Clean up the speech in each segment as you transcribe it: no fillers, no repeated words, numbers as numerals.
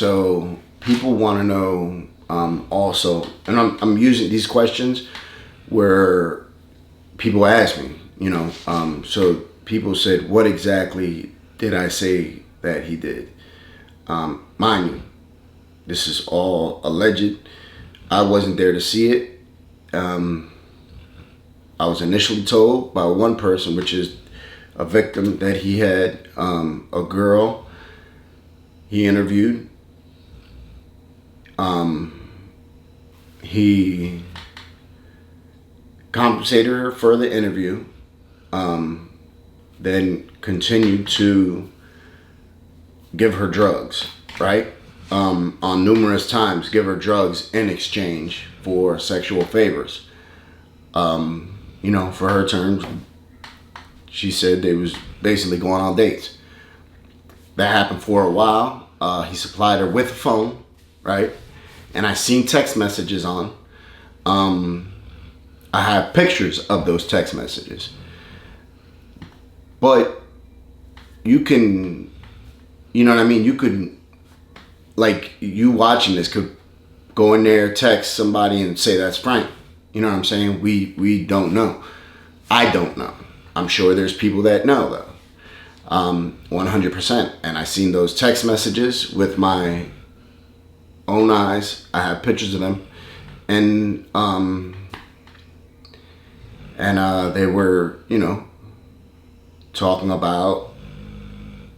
So people want to know also, and I'm using these questions where people ask me, so people said, what exactly did I say that he did? Mind you, this is all alleged. I wasn't there to see it. I was initially told by one person, which is a victim, that he had a girl he interviewed. He compensated her for the interview, then continued to give her drugs, right? On numerous times, give her drugs in exchange for sexual favors. For her terms, she said they was basically going on dates. That happened for a while. He supplied her with a phone, right? And I seen text messages on. I have pictures of those text messages. But you can, you know what I mean? You could, like, you watching this could go in there, text somebody and say that's Frank. You know what I'm saying? We don't know. I don't know. I'm sure there's people that know, though. 100%. And I seen those text messages with my own eyes. I have pictures of them. And they were, talking about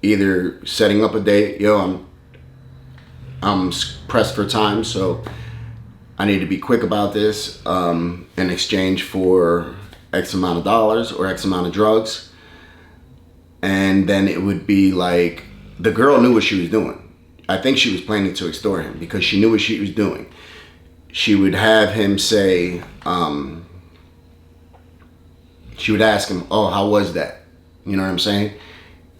either setting up a date. I'm pressed for time, so I need to be quick about this in exchange for X amount of dollars or X amount of drugs. And then it would be like, the girl knew what she was doing. I think she was planning to extort him because she knew what she was doing. She would have him say, she would ask him, oh, how was that? You know what I'm saying?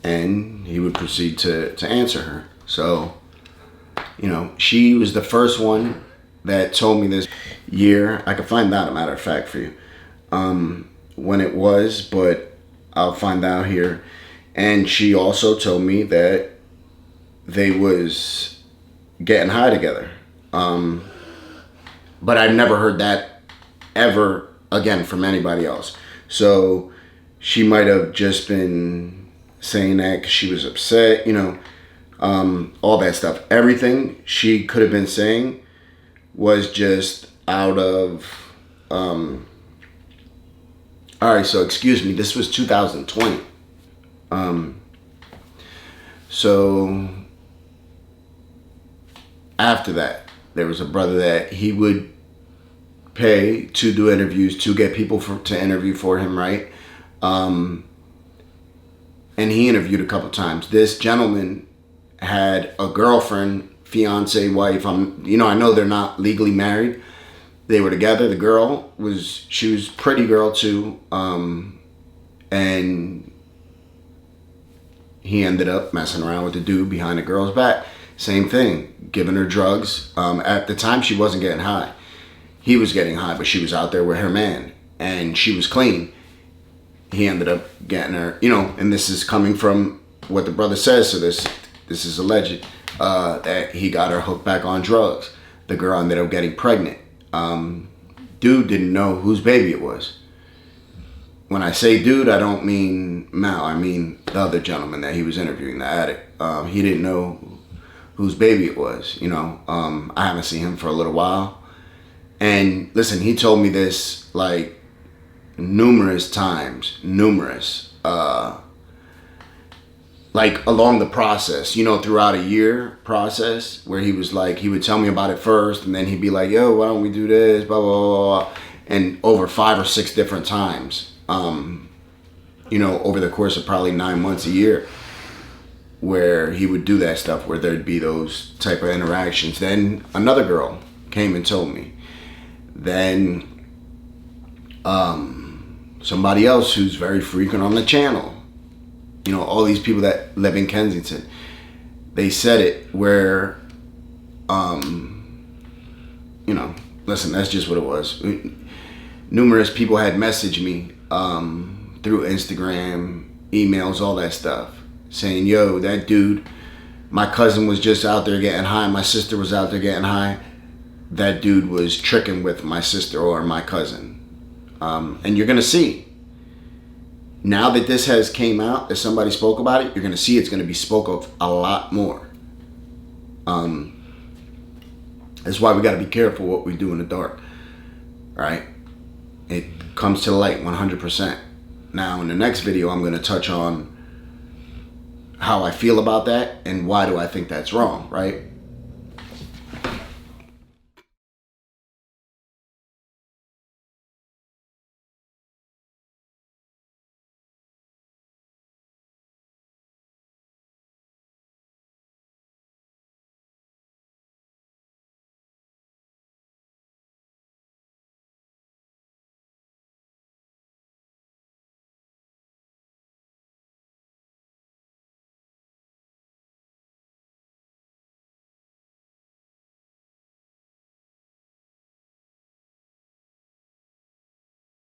And he would proceed to answer her. So, she was the first one that told me this year. I could find out, a matter of fact, for you, when it was, but I'll find out here. And she also told me that they was getting high together. But I never heard that ever again from anybody else. So she might have just been saying that because she was upset, all that stuff. Everything she could have been saying was just out of, all right, so excuse me, this was 2020. So after that, there was a brother that he would pay to do interviews, to get people to interview for him, right? And he interviewed a couple times. This gentleman had a girlfriend, fiance, wife. I know they're not legally married. They were together. The girl she was a pretty girl too. And he ended up messing around with the dude behind the girl's back. Same thing, giving her drugs. At the time, she wasn't getting high. He was getting high, but she was out there with her man, and she was clean. He ended up getting her, and this is coming from what the brother says, so this is alleged, that he got her hooked back on drugs. The girl ended up getting pregnant. Dude didn't know whose baby it was. When I say dude, I don't mean Mal. I mean the other gentleman that he was interviewing, the addict. He didn't know whose baby it was. I haven't seen him for a little while. And listen, he told me this like numerous times, like along the process, throughout a year process, where he was like, he would tell me about it first, and then he'd be like, yo, why don't we do this, blah, blah, blah, blah. And over 5 or 6 different times, over the course of probably 9 months, a year, where he would do that stuff, where there'd be those type of interactions. Then another girl came and told me. Then somebody else who's very frequent on the channel, all these people that live in Kensington, they said it where, listen, that's just what it was. Numerous people had messaged me through Instagram, emails, all that stuff, saying, yo, that dude my cousin was just out there getting high, my sister was out there getting high, that dude was tricking with my sister or my cousin. And you're going to see, now that this has came out, that somebody spoke about it, you're going to see it's going to be spoke of a lot more. That's why we got to be careful what we do in the dark, right? It comes to the light 100%. Now, in the next video, I'm going to touch on how I feel about that and why do I think that's wrong, right?